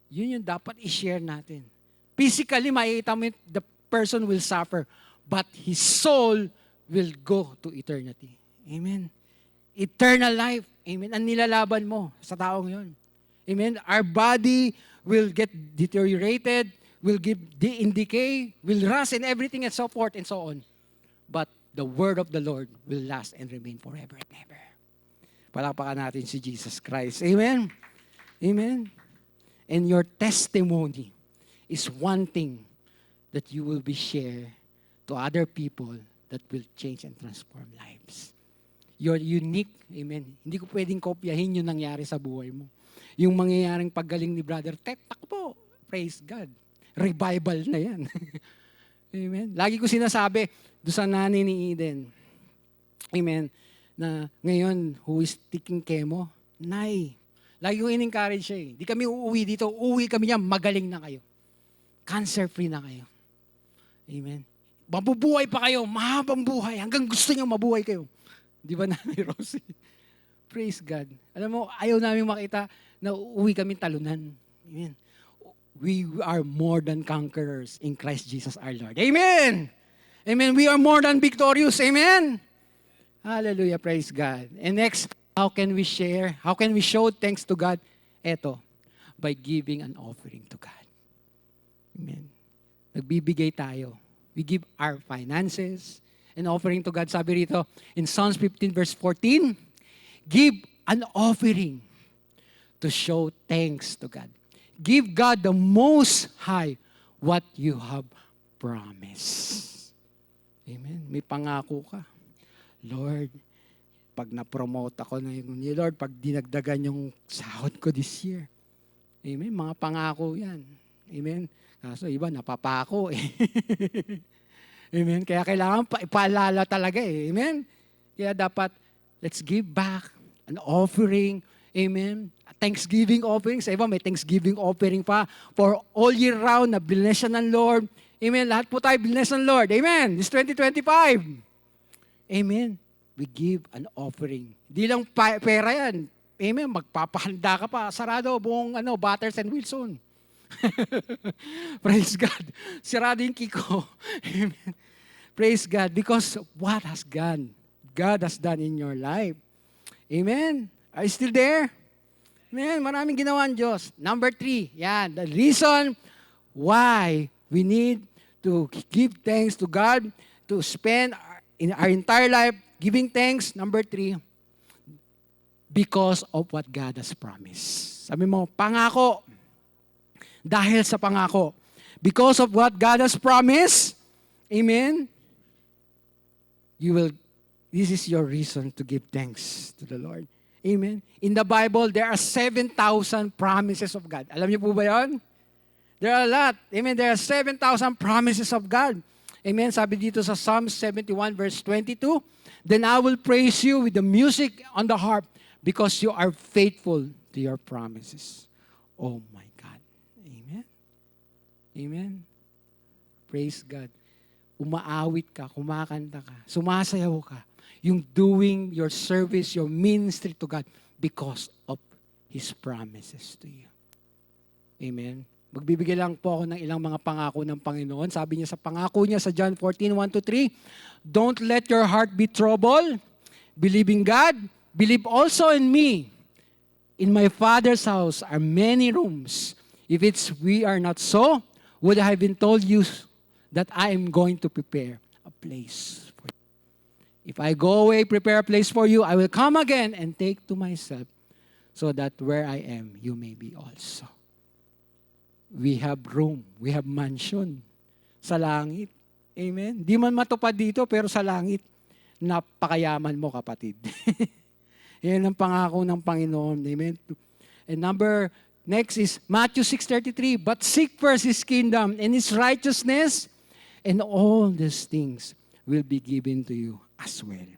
yun yung dapat i-share natin. Physically, makikita mo the person will suffer, but his soul will go to eternity. Amen. Eternal life. Amen. Ang nilalaban mo sa taong yun. Amen. Our body will get deteriorated, will in decay, will rust and everything and so forth and so on. But the word of the Lord will last and remain forever and ever. Palakpakan natin si Jesus Christ. Amen. Amen. And your testimony is one thing that you will be share to other people that will change and transform lives. You're unique. Amen. Hindi ko pwedeng kopyahin yung nangyari sa buhay mo. Yung mangyayaring paggaling ni Brother Ted, takbo. Praise God. Revival na yan. Amen. Lagi ko sinasabi doon sa nanay ni Eden. Amen. Na ngayon, who is taking chemo? Nay. Lagi ko in-encourage siya eh. Di kami uuwi dito. Uuwi kami niya, magaling na kayo. Cancer-free na kayo. Amen. Mabubuhay pa kayo. Mahabang buhay. Hanggang gusto niyo mabuhay kayo. Di ba, Nanay Rosie? Praise God. Alam mo, ayaw namin makita na uuwi kami talunan. Amen. We are more than conquerors in Christ Jesus our Lord. Amen! Amen. We are more than victorious. Amen! Hallelujah. Praise God. And next, how can we share? How can we show thanks to God? Eto, by giving an offering to God. Amen. Nagbibigay tayo. We give our finances and offering to God. Sabi rito, in Psalms 15 verse 14, give an offering to show thanks to God. Give God the most high what you have promised. Amen. May pangako ka. Lord, pag na-promote ako na yun, Lord, pag dinagdagan yung sahod ko this year. Amen. Mga pangako yan. Amen. Kaso iba, napapako eh. Amen. Kaya kailangan ipaalala talaga eh. Amen. Kaya dapat, let's give back an offering. Amen. Thanksgiving offering. Sa iba, may Thanksgiving offering pa for all year round na bless ng Lord. Amen. Lahat po tayo bless ng Lord. Amen. This 2025. Amen. We give an offering. Di lang pera yan. Amen. Magpapahanda ka pa. Sarado buong Butters and Wilson. Praise God. Sarado yung Kiko. Amen. Praise God. Because of what has God has done in your life. Amen. Are you still there? Man, maraming ginawa ang Diyos. Number 3, yan, the reason why we need to give thanks to God, to spend our entire life giving thanks. Number 3, because of what God has promised. Sabi mo, pangako. Dahil sa pangako. Because of what God has promised, amen, this is your reason to give thanks to the Lord. Amen. In the Bible, there are 7,000 promises of God. Alam niyo po ba yun? There are a lot. Amen. There are 7,000 promises of God. Amen. Sabi dito sa Psalm 71 verse 22, then I will praise you with the music on the harp, because you are faithful to your promises. Oh my God. Amen. Amen. Praise God. Umaawit ka, kumakanta ka, sumasayaw ka. Yung doing your service, your ministry to God because of His promises to you. Amen. Magbibigay lang po ako ng ilang mga pangako ng Panginoon. Sabi niya sa pangako niya sa John 14:1-3, "Don't let your heart be troubled. Believe in God. Believe also in me. In my Father's house are many rooms. If we are not so, would I have been told you that I am going to prepare a place for you. If I go away, prepare a place for you, I will come again and take to myself, so that where I am, you may be also." We have room, we have mansion sa langit. Amen? Di man matupad dito, pero sa langit, napakayaman mo, kapatid. Yan ang pangako ng Panginoon. Amen? And next is Matthew 6:33, "But seek first His kingdom and His righteousness, and all these things will be given to you as well."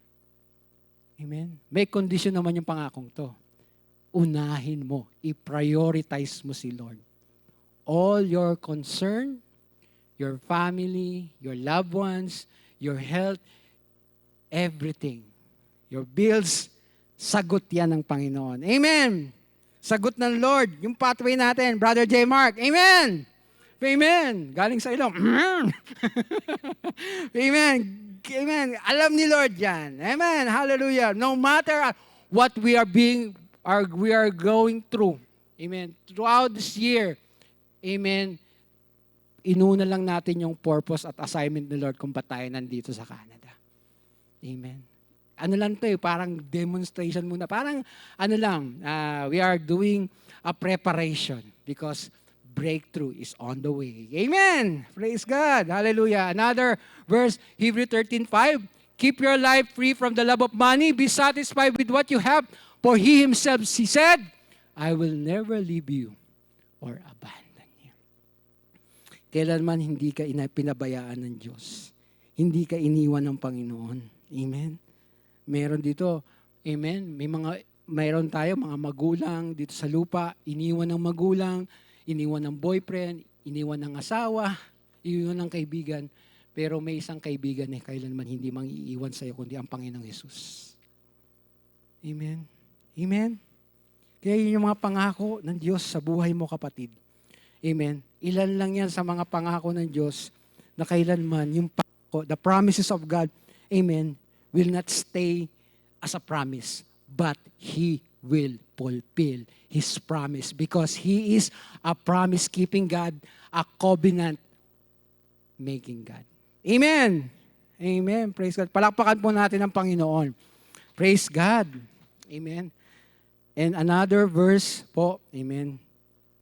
Amen? May condition naman yung pangakong to. Unahin mo, i-prioritize mo si Lord. All your concern, your family, your loved ones, your health, everything, your bills, sagot yan ng Panginoon. Amen! Sagot ng Lord. Yung pathway natin, Brother J. Mark. Amen! Amen! Galing sa ilong. Amen! Amen! Alam ni Lord yan. Amen! Hallelujah! No matter what we are going through. Amen! Throughout this year, amen, inuna lang natin yung purpose at assignment ni Lord kung ba't tayo nandito sa Canada. Amen. Ano lang to parang demonstration muna. Parang we are doing a preparation because breakthrough is on the way. Amen. Praise God. Hallelujah. Another verse, Hebrews 13:5. "Keep your life free from the love of money. Be satisfied with what you have. For He Himself, He said, I will never leave you or abandon." Kailanman hindi ka pinabayaan ng Diyos. Hindi ka iniwan ng Panginoon. Amen? Meron dito, amen, mayroon tayo mga magulang dito sa lupa, iniwan ng magulang, iniwan ng boyfriend, iniwan ng asawa, iniwan ng kaibigan, pero may isang kaibigan kailanman hindi mang-iiwan sa iyo kundi ang Panginoong Yesus. Amen? Amen? Kaya yun yung mga pangako ng Diyos sa buhay mo, kapatid. Amen. Ilan lang yan sa mga pangako ng Diyos na kailanman yung pangako, the promises of God, amen, will not stay as a promise, but He will fulfill His promise because He is a promise-keeping God, a covenant-making God. Amen. Amen. Praise God. Palakpakan po natin ang Panginoon. Praise God. Amen. And another verse po, amen,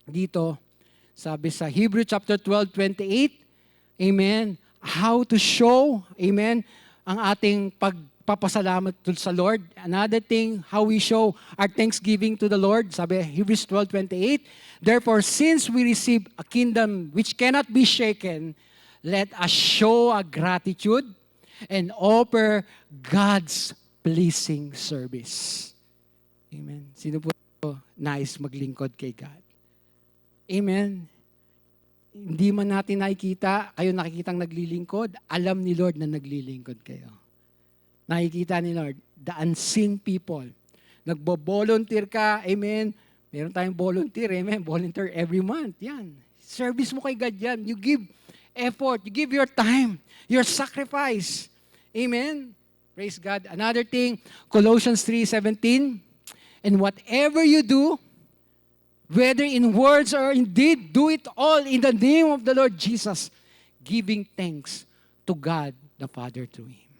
dito, sabi sa Hebrews chapter 12:28, amen, how to show, amen, ang ating pagpapasalamat sa Lord. Another thing, how we show our thanksgiving to the Lord. Sabi Hebrews 12:28, "Therefore, since we receive a kingdom which cannot be shaken, let us show a gratitude and offer God's pleasing service." Amen. Sino po nais maglingkod kay God? Amen. Hindi man natin nakikita, kayo nakikitang naglilingkod, alam ni Lord na naglilingkod kayo. Nakikita ni Lord, the unseen people. Nagbo-volunteer ka, amen. Meron tayong volunteer, amen. Volunteer every month, yan. Service mo kay God yan. You give effort, you give your time, your sacrifice. Amen. Praise God. Another thing, Colossians 3:17, "And whatever you do, whether in words or in deed, do it all in the name of the Lord Jesus, giving thanks to God the Father through Him."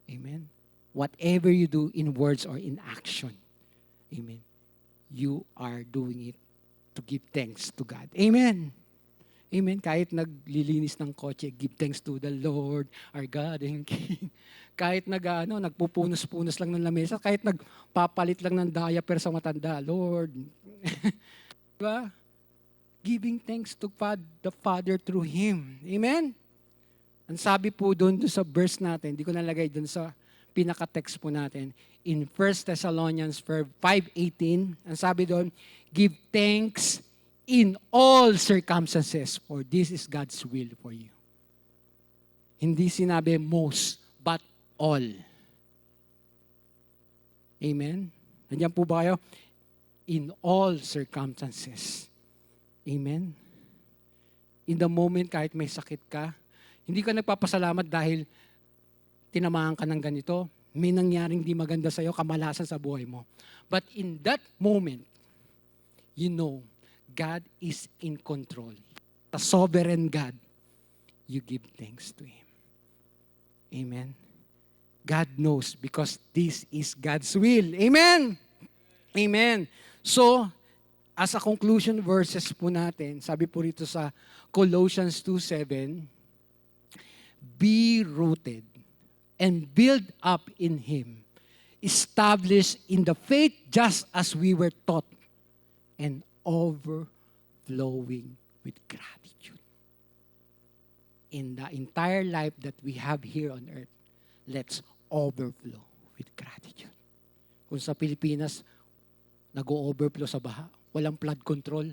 Amen. Whatever you do in words or in action, amen, you are doing it to give thanks to God. Amen. Amen. Kahit naglilinis ng kotse, give thanks to the Lord, our God and King. Kahit nagpupunos-punos lang ng lamesa, kahit nagpapalit lang ng diaper sa matanda, Lord. Diba? Giving thanks to the Father through Him. Amen? Ang sabi po doon sa verse natin, hindi ko nalagay doon sa pinaka-text po natin in 1 Thessalonians 5:18. Ang sabi doon, give thanks in all circumstances, for this is God's will for you. Hindi sinabi most, but all. Amen? Nandiyan po ba kayo? In all circumstances. Amen? In the moment, kahit may sakit ka, hindi ka nagpapasalamat dahil tinamaan ka ng ganito, may nangyaring di maganda sa'yo, kamalasan sa buhay mo. But in that moment, you know, God is in control. The sovereign God, you give thanks to Him. Amen? God knows because this is God's will. Amen? Amen. So, as a conclusion verses po natin, sabi po rito sa Colossians 2:7, be rooted and build up in Him, established in the faith just as we were taught, and overflowing with gratitude. In the entire life that we have here on earth, let's overflow with gratitude. Kung sa Pilipinas, nag-overflow sa baha, walang flood control,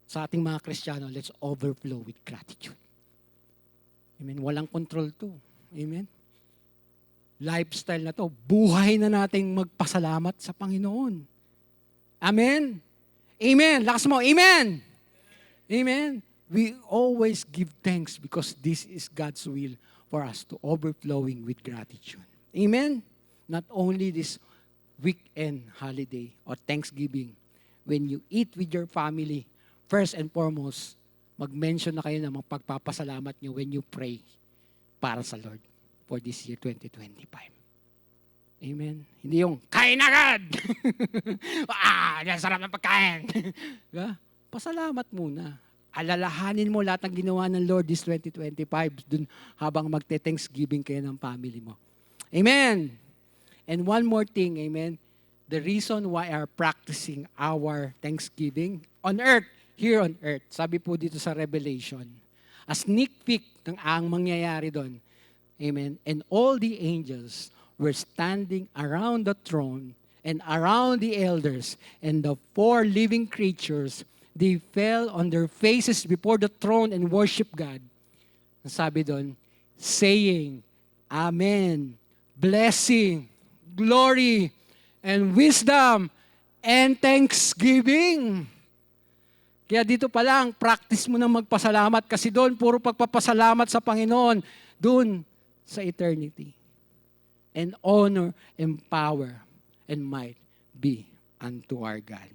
sa ating mga Kristiyano, let's overflow with gratitude. Amen? Walang control to. Amen? Lifestyle na to. Buhay na nating magpasalamat sa Panginoon. Amen? Amen. Lakas mo. Amen. Amen. We always give thanks because this is God's will for us to overflowing with gratitude. Amen? Not only this weekend holiday or Thanksgiving, when you eat with your family, first and foremost, mag-mention na kayo ng mga pagpapasalamat nyo when you pray para sa Lord for this year 2025. Amen? Hindi yung, kain agad! Sarap ng pagkain! Pasalamat muna. Alalahanin mo lahat ng ginawa ng Lord this 2025 dun habang magte-thanksgiving kayo ng family mo. Amen! And one more thing, amen, the reason why are practicing our thanksgiving on earth, here on earth, sabi po dito sa Revelation, a sneak peek ng ang mangyayari doon. Amen. And all the angels were standing around the throne and around the elders and the four living creatures. They fell on their faces before the throne and worship God. Ang sabi doon, saying, Amen, blessing, glory, and wisdom, and thanksgiving. Kaya dito pa lang, practice mo na magpasalamat kasi doon, puro pagpapasalamat sa Panginoon, doon sa eternity. And honor and power and might be unto our God.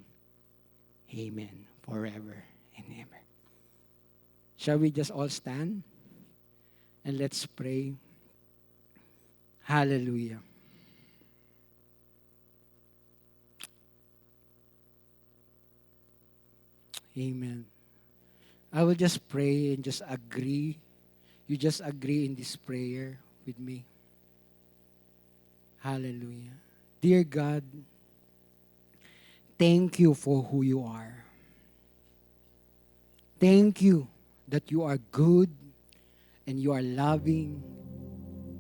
Amen. Forever and ever. Shall we just all stand? And let's pray. Hallelujah. Amen. I will just pray and just agree. You just agree in this prayer with me. Hallelujah. Dear God, thank you for who you are. Thank you that you are good and you are loving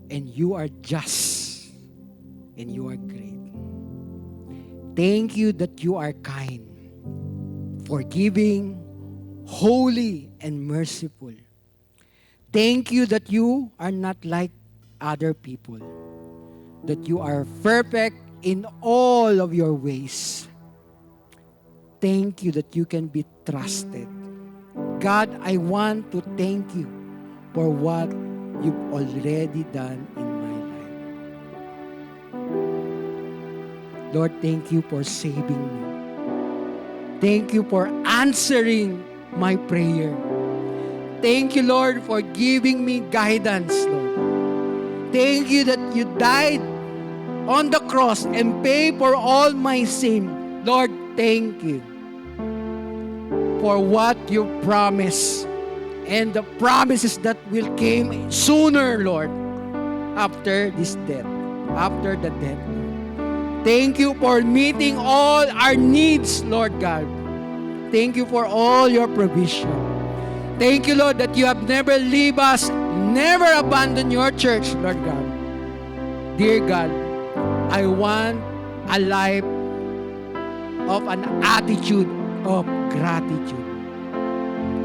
and you are just and you are great. Thank you that you are kind, forgiving, holy, and merciful. Thank you that you are not like other people, that you are perfect in all of your ways. Thank you that you can be trusted. God, I want to thank you for what you've already done in my life. Lord, thank you for saving me. Thank you for answering my prayer. Thank you, Lord, for giving me guidance, Lord. Thank you that you died on the cross and paid for all my sin. Lord, thank you for what you promised and the promises that will come sooner, Lord, after this death, after the death. Thank you for meeting all our needs, Lord God. Thank you for all your provision. Thank you, Lord, that you have never leave us, never abandoned your church, Lord God. Dear God, I want a life of an attitude of gratitude.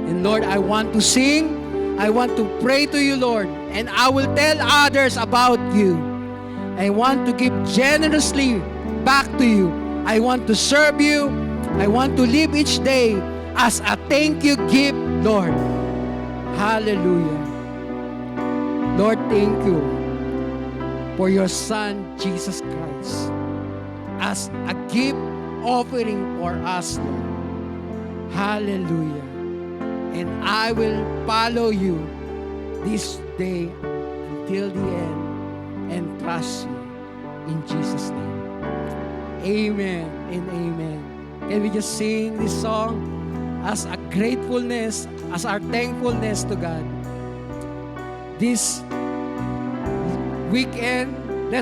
And Lord, I want to sing, I want to pray to you, Lord, and I will tell others about you. I want to give generously back to you. I want to serve you. I want to live each day as a thank you gift, Lord. Hallelujah. Lord, thank you for your Son, Jesus Christ, as a gift offering for us, Lord. Hallelujah. And I will follow you this day until the end and trust you in Jesus' name. Amen and amen. Can we just sing this song as a gratefulness, as our thankfulness to God? This weekend,